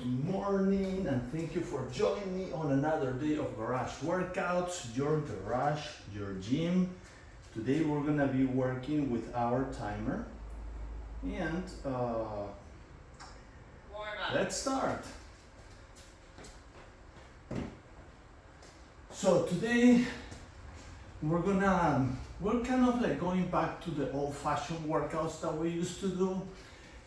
Good morning, and thank you for joining me on another day of Garage Workouts, your garage, your gym. Today we're gonna be working with our timer, and let's start. So today we're kind of like going back to the old-fashioned workouts that we used to do.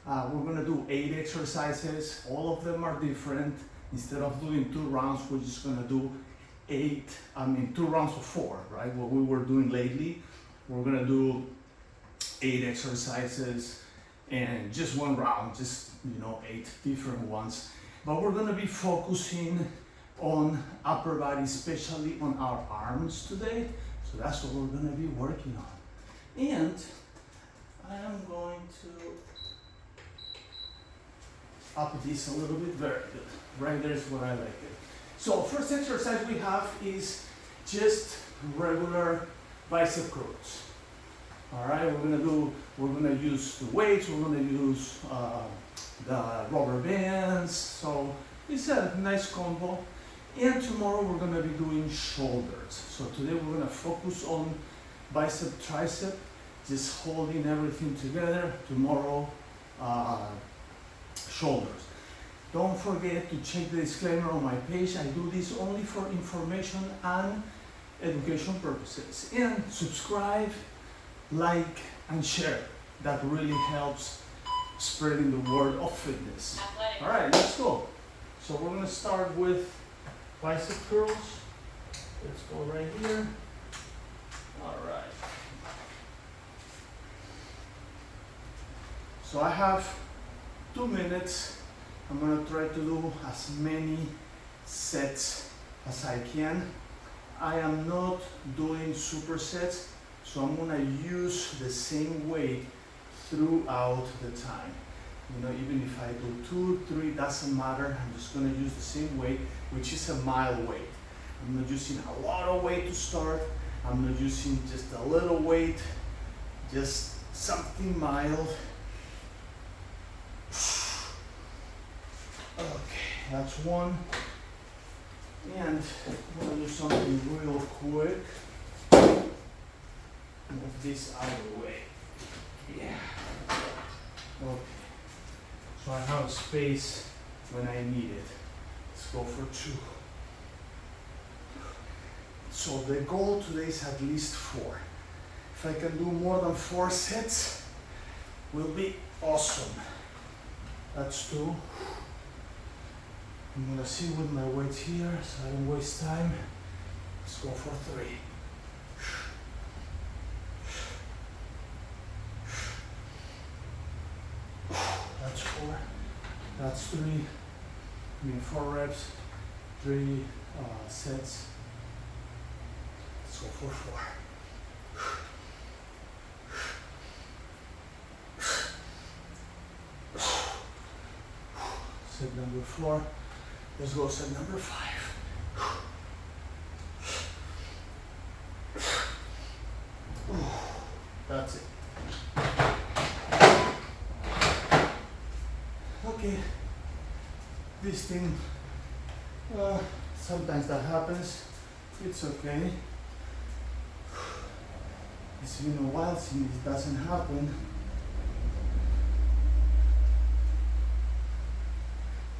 We're gonna do 8 exercises. All of them are different. Instead of doing 2 rounds, we're just gonna do 2 rounds of 4, right? What we were doing lately, we're gonna do 8 exercises and just 1 round, just 8 different ones. But we're gonna be focusing on upper body, especially on our arms today. So that's what we're gonna be working on. And I am going to up this a little bit. Very good. Right there is what I like it. So first exercise we have is just regular bicep curls. All right, we're gonna use the weights. We're gonna use the rubber bands. So it's a nice combo. And tomorrow we're gonna be doing shoulders. So today we're gonna focus on bicep, tricep, just holding everything together. Tomorrow, shoulders. Don't forget to check the disclaimer on my page. I do this only for information and education purposes. And subscribe, like, and share. That really helps spreading the word of fitness. All right, let's go. So we're gonna start with bicep curls. Let's go right here. All right. So I have 2 minutes. I'm gonna try to do as many sets as I can. I am not doing supersets, so I'm gonna use the same weight throughout the time. Even if I do 2, 3, doesn't matter. I'm just gonna use the same weight, which is a mild weight. I'm not using a lot of weight to start. I'm not using just a little weight, just something mild. Okay, that's 1. And I'm gonna do something real quick. Move this out of the way. Yeah. Okay. So I have space when I need it. Let's go for 2. So the goal today is at least 4. If I can do more than 4 sets, will be awesome. That's 2. I'm gonna see with my weight here so I don't waste time. Let's go for 3. That's 4. That's 3. 4 reps, 3 sets. Let's go for 4. Set number 4. Let's go set number 5. That's it. Okay. This thing, sometimes that happens. It's okay. It's been a while since it doesn't happen.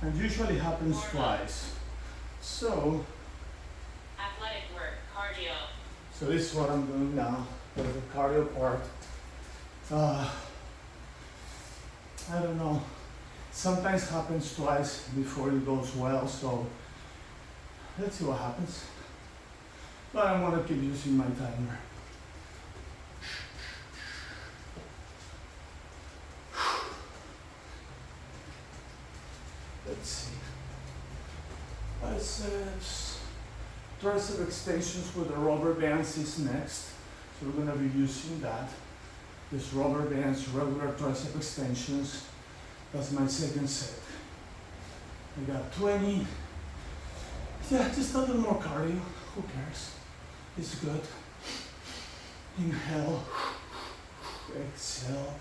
And usually happens twice. So, athletic work, cardio. So this is what I'm doing now. There's the cardio part. I don't know. Sometimes happens twice before it goes well. So let's see what happens. But I'm gonna keep using my timer. Let's see. Biceps, tricep extensions with the rubber bands is next. So we're gonna be using that. This rubber bands, regular tricep extensions. That's my second set. I got 20. Yeah, just a little more cardio. Who cares? It's good. Inhale, exhale.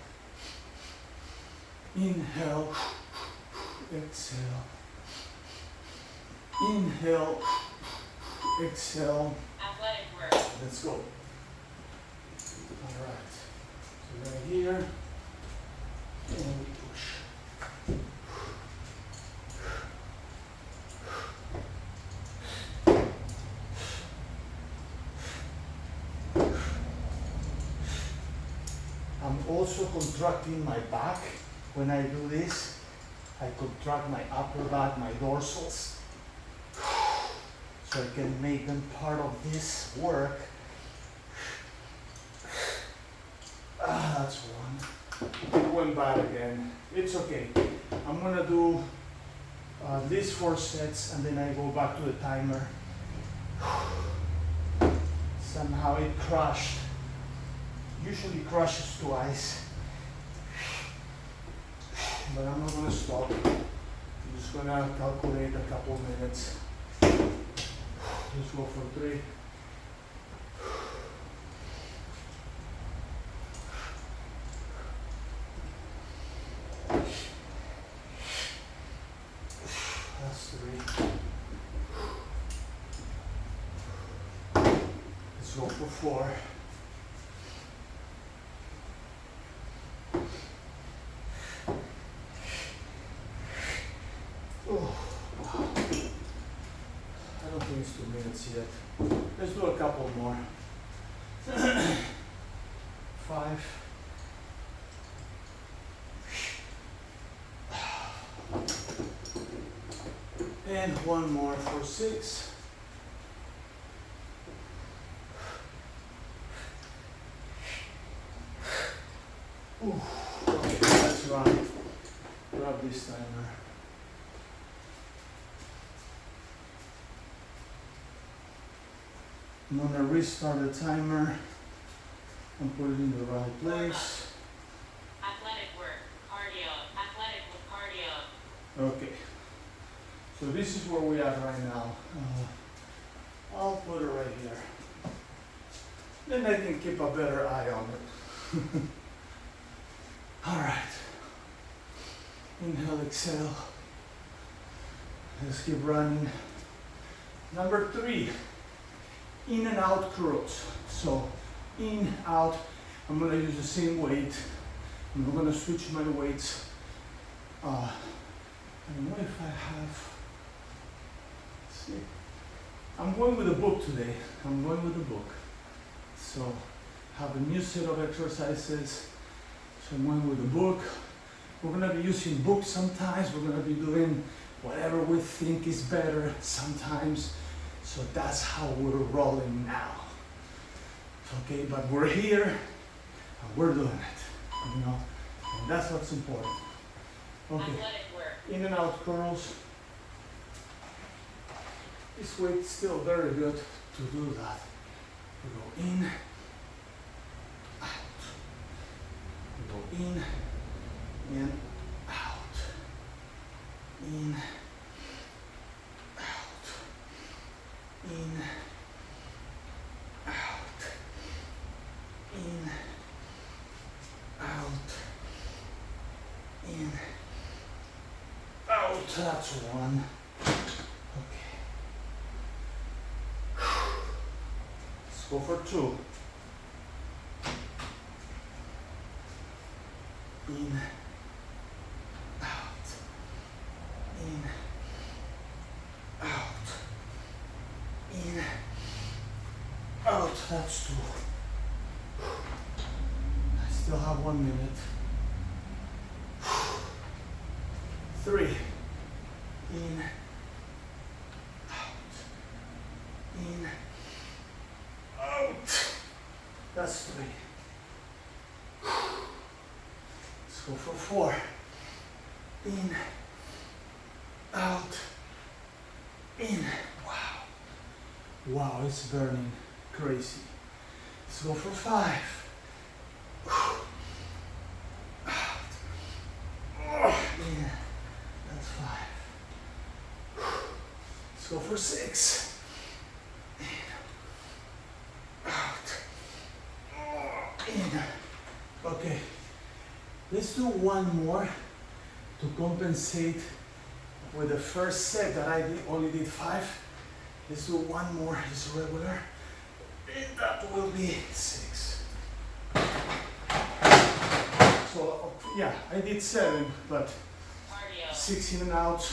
Inhale, exhale. Inhale, exhale. Athletic work. Let's go. All right. So right here, and we push. I'm also contracting my back. When I do this, I contract my upper back, my dorsals, so I can make them part of this work. That's one. It went bad again. It's okay. I'm gonna do these 4 sets and then I go back to the timer. Somehow it crashed. Usually crashes twice. But I'm not gonna stop. I'm just gonna calculate a couple minutes. Let's go for 3. That's 3. Let's go for 4. I don't think it's 2 minutes yet. Let's do a couple more. 5. And one more for 6. Ooh. Okay, let's run. Grab this timer. I'm gonna restart the timer and put it in the right place. Athletic work. Cardio. Athletic with cardio. Okay. So this is where we are right now. I'll put it right here. Then I can keep a better eye on it. All right. Inhale, exhale. Let's keep running. Number 3. In and out curls. So in, out. I'm gonna use the same weight. I'm gonna switch my weights. I don't know if I have. Let's see. I'm going with a book today. I'm going with a book. So have a new set of exercises. So I'm going with a book. We're gonna be using books sometimes. We're gonna be doing whatever we think is better sometimes. So that's how we're rolling now. Okay, but we're here and we're doing it, you know, and that's what's important. Okay, Athletic work. in and out curls. This weight's still very good to do that. We go in, out. We go in and out. In, out. In, out. In, out. In, out. That's one. Okay. Let's go for 2. In, out. In, out. In, out. That's 2. I still have 1 minute. 3. In, out. In, out. That's 3. Let's go for 4. In, out. In. Wow. Wow, it's burning crazy. Let's go for 5. Yeah, that's 5. Let's go for 6. In, out, in. Okay, let's do one more to compensate with the first set that I only did 5. Let's do one more, just regular. And that will be 6. So yeah, I did 7, but cardio, 6 in and out,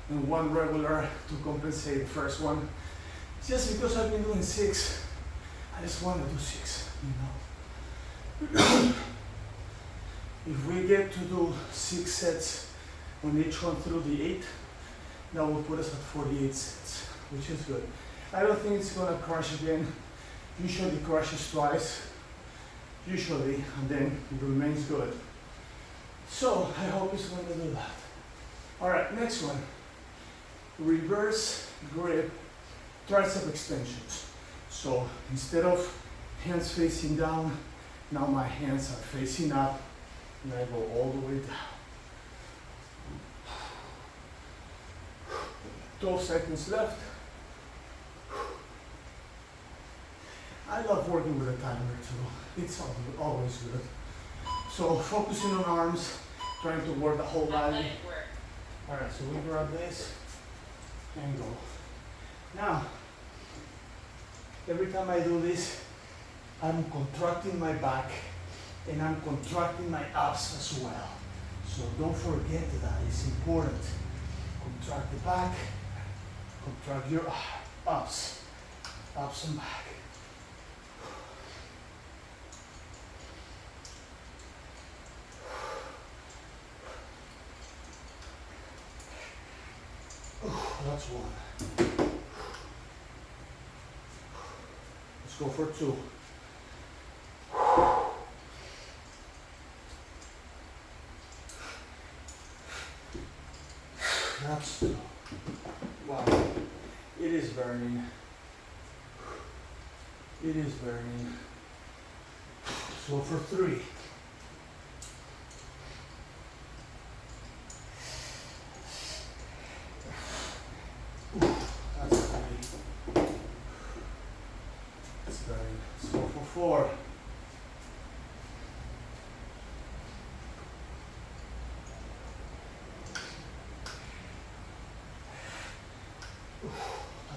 and 1 regular to compensate the first one. Just because I've been doing 6, I just want to do 6, you know. If we get to do 6 sets on each one through the 8, that will put us at 48 sets, which is good. I don't think it's gonna crash again. Usually crashes twice, usually, and then it remains good. So I hope it's going to do that. All right, next one. Reverse grip tricep extensions. So instead of hands facing down, now my hands are facing up, and I go all the way down. 12 seconds left. I love working with a timer too. It's always good. So focusing on arms, trying to work the whole body. athletic work, All right, so we grab this and go. Now, every time I do this, I'm contracting my back and I'm contracting my abs as well. So don't forget that, it's important. Contract the back, contract your abs and back. That's 1. Let's go for 2. That's 2. Wow. It is burning. It is burning. Let's go for 3. That's 3. It's burning. Let's go for 4.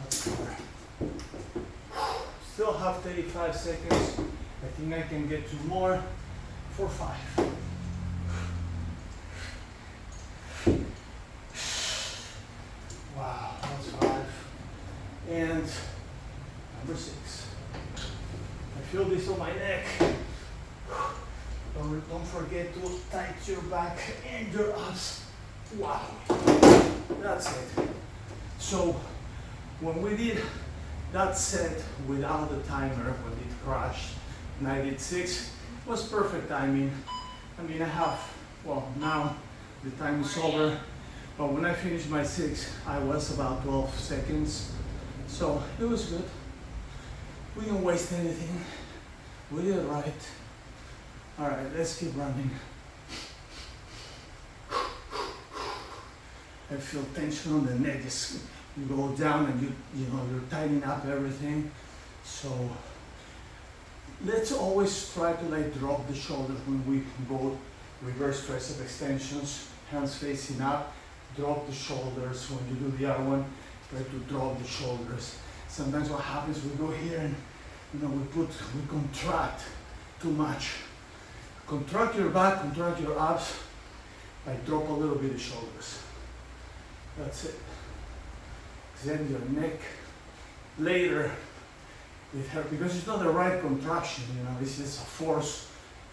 That's 4. Still have 35 seconds. I think I can get 2 more for 5. Wow, that's 5. And number 6. I feel this on my neck. Don't forget to tighten your back and your abs. Wow, that's it. So when we did that set without the timer, when it crashed, and I did 6, it was perfect timing. I mean, I have, well, now the time is over, but when I finished my 6, I was about 12 seconds. So it was good. We didn't waste anything. We did it right. All right, let's keep running. I feel tension on the neck. You go down and you're tightening up everything. So let's always try to like drop the shoulders when we go reverse tricep extensions, hands facing up, drop the shoulders. When you do the other one, try to drop the shoulders. Sometimes what happens, we go here and we contract too much. Contract your back, contract your abs, like drop a little bit the shoulders. That's it. Then your neck later it hurt because it's not the right contraction, it's just a forced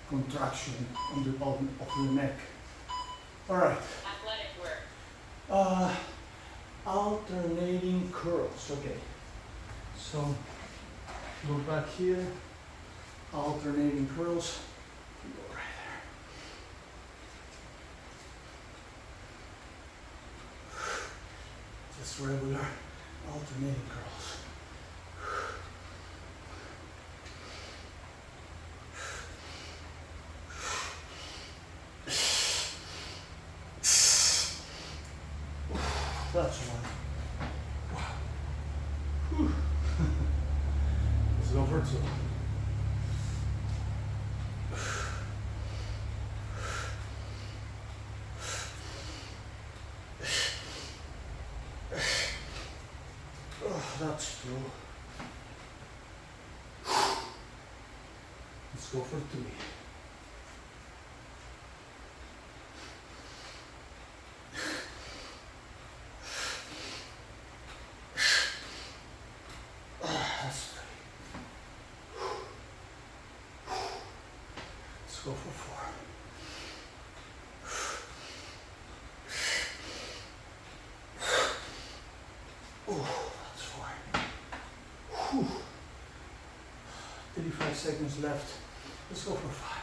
contraction on of the neck. All right. athletic work, Alternating curls. Okay. So go back here. Alternating curls. Go right there. Just regular alternating curls. That's 1. Wow. Whew. Let's go for 2. That's 2. Let's go for 3. That's 3. Let's go for 4. Oh, that's 4. Whew. 35 seconds left. Let's go for 5.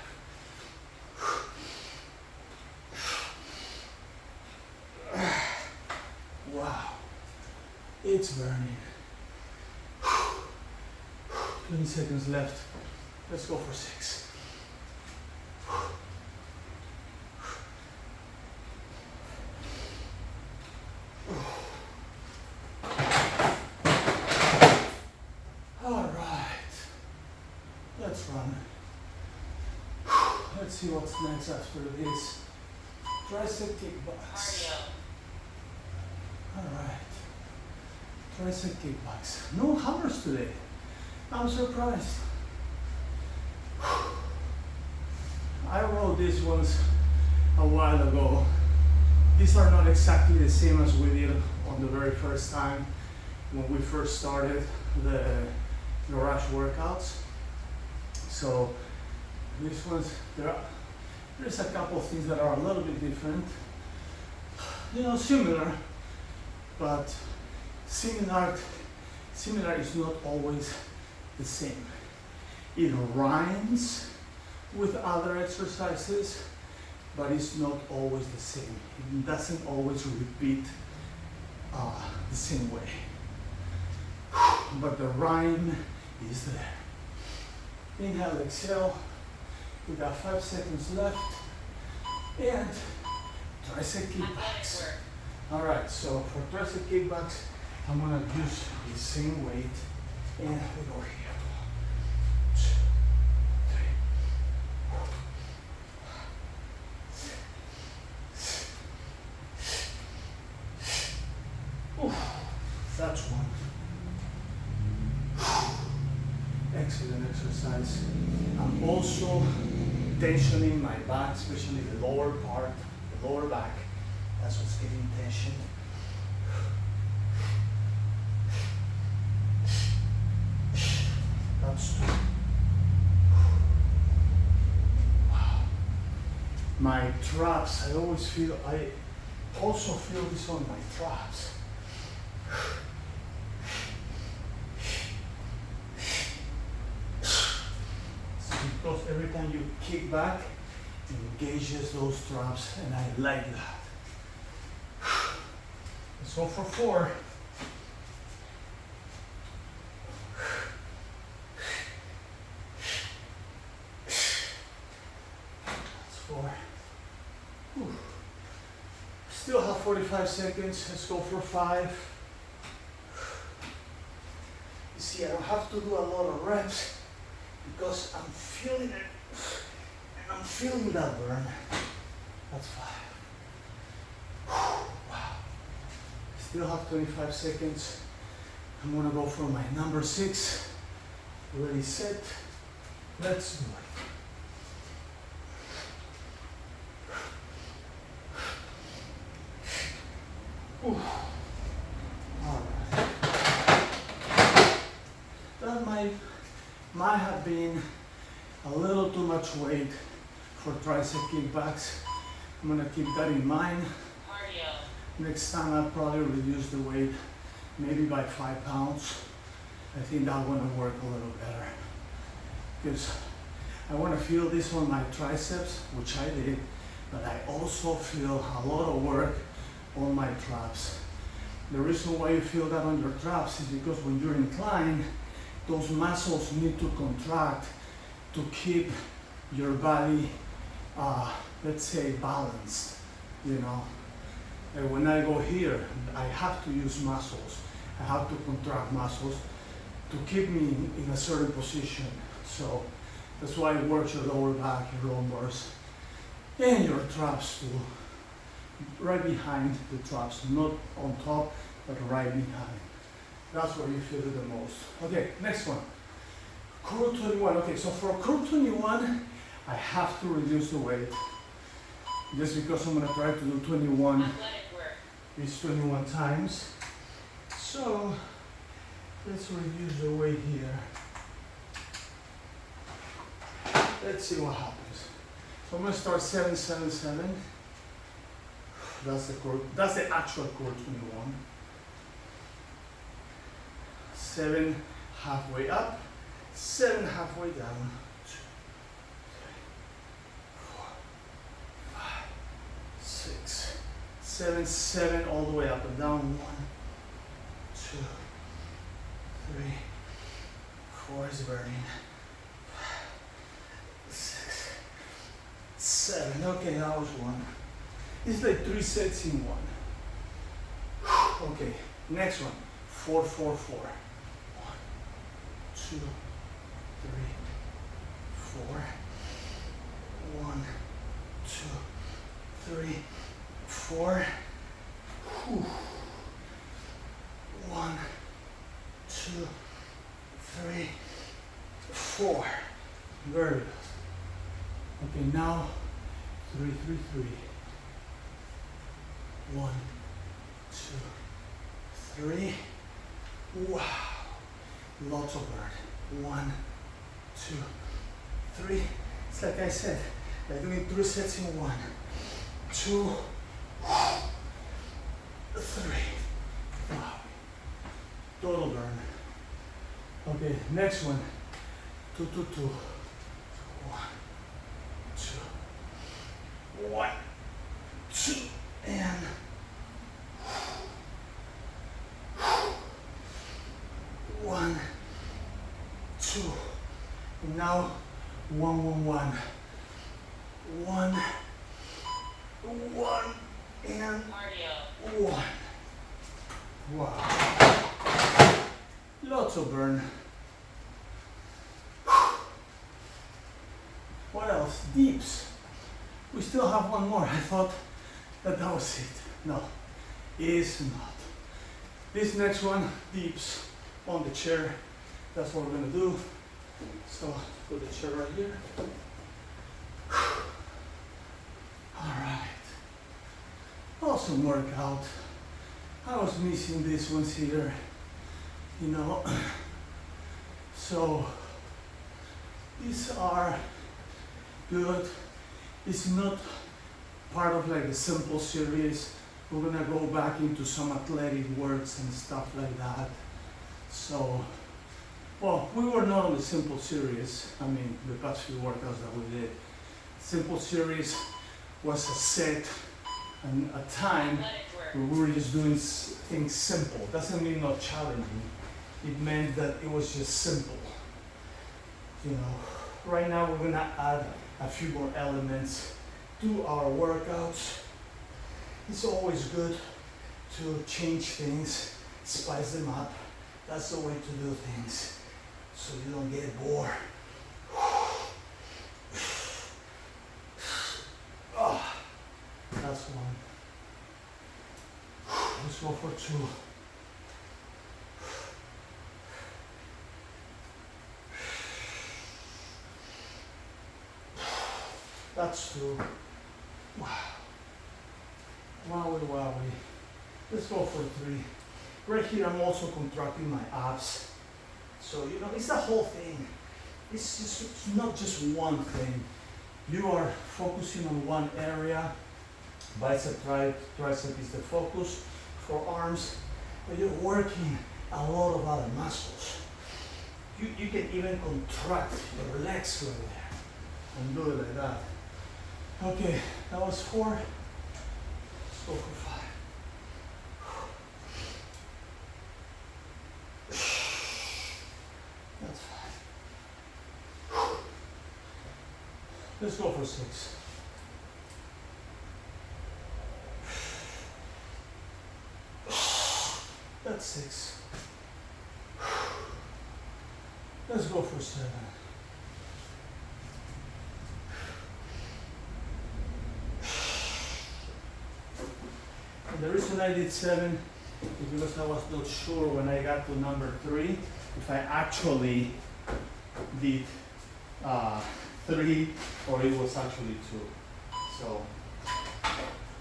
Wow, it's burning. 20 seconds left. Let's go for 6. All right, let's run. Let's see what's next after this. Tricep kickbacks. Cardio. All right. Tricep kickbacks. No hammers today. I'm surprised. I wrote these ones a while ago. These are not exactly the same as we did on the very first time when we first started the garage workouts. So these ones, there's a couple of things that are a little bit different. You know, similar, but similar is not always the same. It rhymes with other exercises, but it's not always the same. It doesn't always repeat the same way. But the rhyme is there. Inhale, exhale. We got 5 seconds left. And tricep kickbacks. Athletic work. All right, so for tricep kickbacks, I'm gonna use the same weight, and we go here. 1, 2, 3. Oof, that's 1. Excellent exercise. I'm also tensioning my back, especially the lower part, the lower back. That's what's getting tension. That's 2. Wow. My traps, I also feel this on my traps. Because every time you kick back, it engages those traps, and I like that. Let's go for 4. That's 4. Whew. Still have 45 seconds. Let's go for 5. You see, I don't have to do a lot of reps because I'm feeling it, and I'm feeling that burn. That's 5. Wow. Still have 25 seconds. I'm gonna go for my number 6. Ready, set. Let's do it. Ooh. All right. That might have been a little too much weight for tricep kickbacks. I'm gonna keep that in mind. Cardio. Next time I'll probably reduce the weight, maybe by 5 pounds. I think that's gonna work a little better. Because I wanna feel this on my triceps, which I did, but I also feel a lot of work on my traps. The reason why you feel that on your traps is because when you're inclined, those muscles need to contract to keep your body, let's say, balanced, you know. And when I go here, I have to use muscles. I have to contract muscles to keep me in a certain position. So that's why it works your lower back, your lumbars, and your traps too. Right behind the traps, not on top, but right behind. That's where you feel it the most. Okay, next one. Curl 21. Okay, so for curl 21, I have to reduce the weight. Just because I'm gonna try to do 21. Athletic work. Is 21 times. So let's reduce the weight here. Let's see what happens. So I'm gonna start 777. That's the actual core 21. 7 halfway up, 7 halfway down. 2, 3, 4, 5, 6, 7, 7 all the way up and down. 1, 2, 3, 4 is burning. 6, 7. Okay, that was 1. It's like 3 sets in 1. Okay, next one. 4, 4, 4. 1, 2, 3, 4. 1, 2, 3, 4. 1, 2, 3, 4. Very good. Okay, now 3, 3, 3. 1, 2, 3. Wow. Lots of burn. 1, 2, 3. It's like I said, like doing 3 sets in 1, 2, 3. Wow. Total burn. Okay, next one. 2, 2, 2. 1, 2. 1, 2, and 1, 2. Now 1, 1, 1. 1, 1, and Cardio. 1. Wow. Lots of burn. What else? Deeps. We still have one more. I thought that was it. No, it is not. This next one, deeps on the chair. That's what we're gonna do. So put the chair right here. All right. Awesome workout. I was missing these ones here, you know. So these are good. It's not part of like the simple series. We're gonna go back into some athletic works and stuff like that. So, well, we were not on the simple series. I mean, the past few workouts that we did. Simple series was a set and a time Athletic work. where we were just doing things simple. Doesn't mean not challenging. It meant that it was just simple. You know, right now we're gonna add a few more elements to our workouts. It's always good to change things, spice them up. That's the way to do things, so you don't get bored. Oh, that's one. Let's go for 2. That's 2. Wow. Wowie, wowie. Let's go for 3. Right here, I'm also contracting my abs. So, you know, it's the whole thing. It's not just one thing. You are focusing on one area. Bicep, tricep is the focus for arms, but you're working a lot of other muscles. You can even contract your legs right there and do it like that. Okay, that was 4. Let's go for 5. That's 5. Let's go for 6. That's 6. Let's go for 7. And the reason I did 7 It's because I was not sure when I got to number 3 if I actually did 3 or it was actually 2. So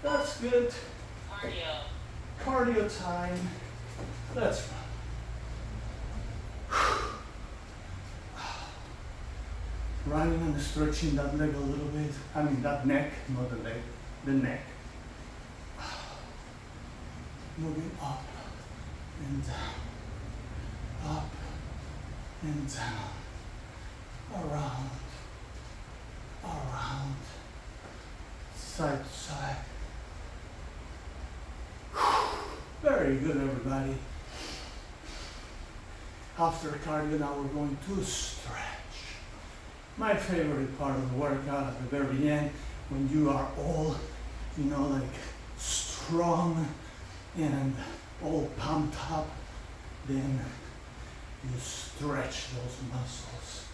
that's good. Cardio. Cardio time. Let's run. Running and stretching that leg a little bit. I mean that neck, not the leg, the neck. Moving up and down, up and down, around, around, side to side. Very good, everybody. After cardio, now we're going to stretch. My favorite part of the workout at the very end, when you are all, like strong and all pumped up, then you stretch those muscles.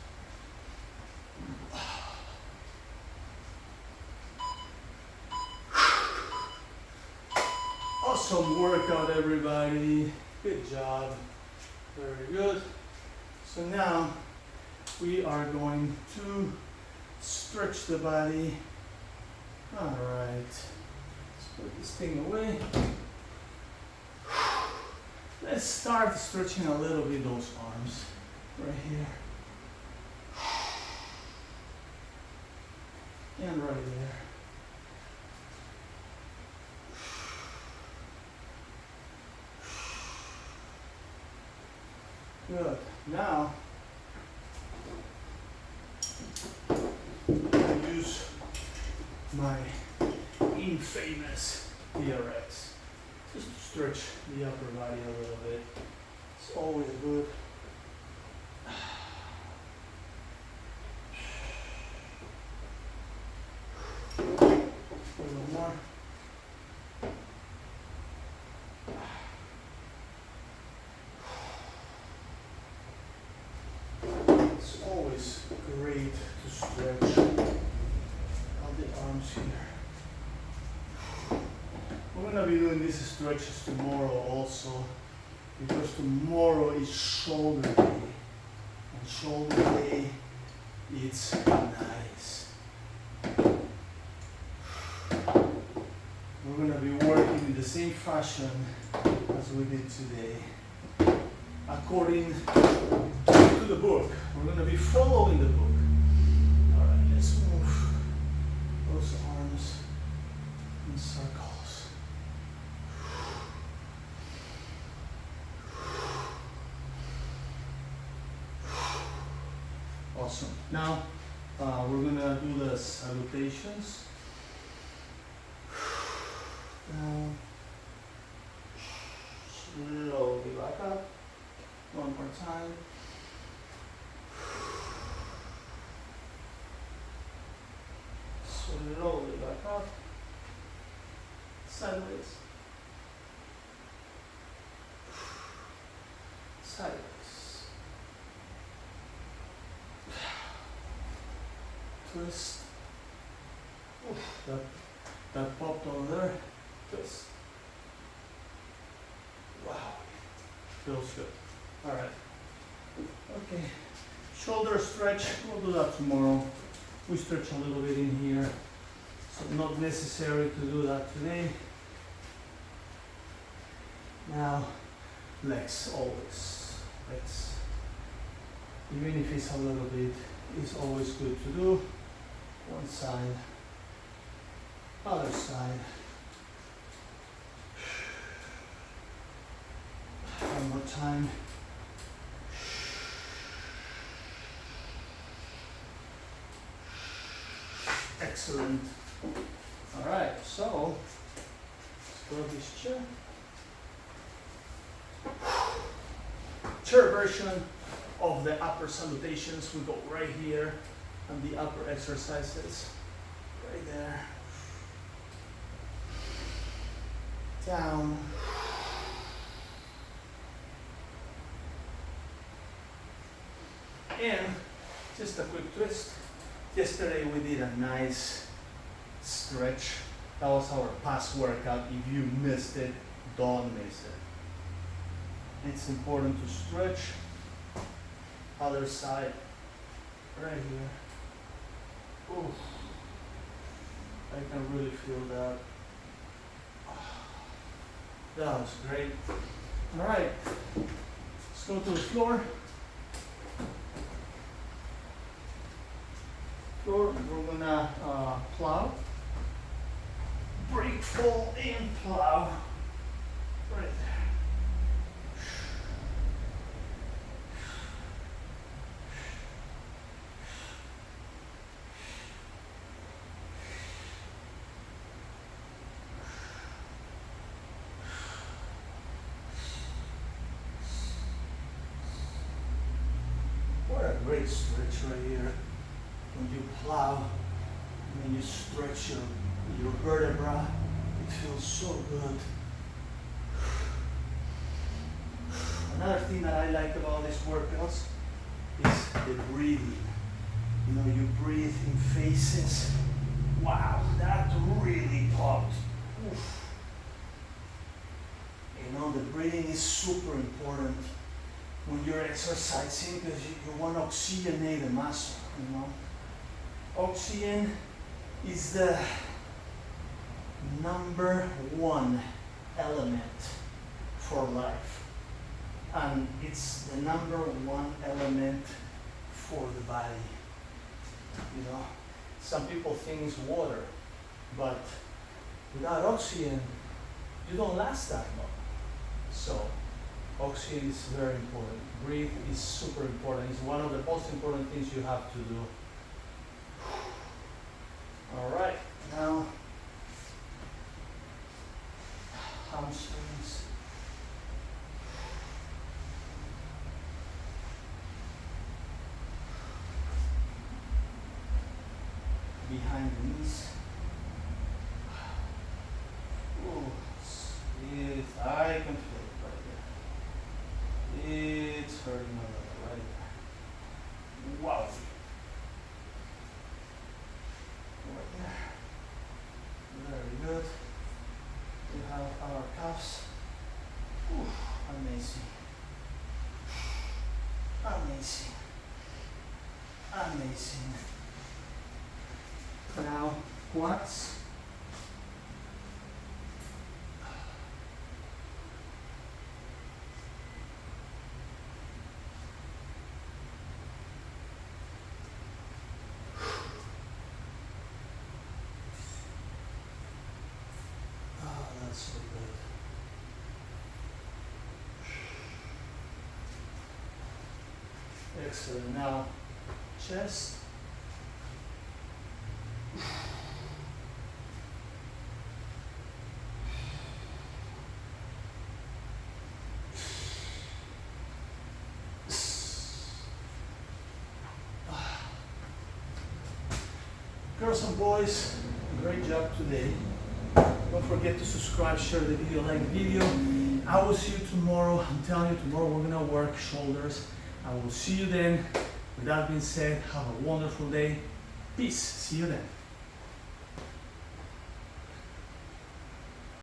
Awesome workout, everybody. Good job. Very good. So now we are going to stretch the body. All right. Let's put this thing away. Let's start stretching a little bit those arms right here. And right there. Good. Now, I use my infamous TRX just to stretch the upper body a little bit. It's always good. A little more. It's always great to stretch all the arms here. We're going to be doing these stretches tomorrow also, because tomorrow is shoulder day. And shoulder day, it's nice. We're going to be working in the same fashion as we did today. According to the book, we're going to be following the book. All right, let's move those arms in circles. Awesome. Now we're going to do the salutations. Down. Slowly back up. One more time. Slowly back up. Sideways. Sideways. Twist. Oof, that popped over there. Twist. Wow. Feels good. Alright. Okay. Shoulder stretch. We'll do that tomorrow. We stretch a little bit in here. So not necessary to do that today. Now, legs always. Legs. Even if it's a little bit, it's always good to do. One side. Other side. One more time. Excellent. All right, so let's go to this chair. Chair version of the upper salutations. We go right here and the upper exercises. Right there. Down. And just a quick twist. Yesterday we did a nice stretch. That was our past workout. If you missed it, don't miss it. It's important to stretch. Other side, right here. Oof. I can really feel that. That was great. All right, let's go to the floor. We're gonna plow. Break, fall, and plow. Right there. What a great stretch right here. When you plow, when you stretch your vertebra, it feels so good. Another thing that I like about these workouts is the breathing. You know, you breathe in phases. Wow, that really popped. Oof. You know, the breathing is super important when you're exercising because you want to oxygenate the muscle, you know. Oxygen is the #1 element for life. And it's the #1 element for the body. You know, some people think it's water, but without oxygen, you don't last that long. So, oxygen is very important. Breathe is super important. It's one of the most important things you have to do. All right, now hamstrings. Behind the knees. Oh, I can feel it right there. It's hurting a little right there. Wow. Right there. Very good. We have our calves. Ooh, amazing. Amazing. Amazing. Now, quads. Oh, that's so good. Excellent. Now, chest. Girls and boys, great job today. Don't forget to subscribe, share the video, like the video. I will see you tomorrow. I'm telling you, tomorrow we're gonna work shoulders. I will see you then. With that being said, have a wonderful day. Peace. See you then.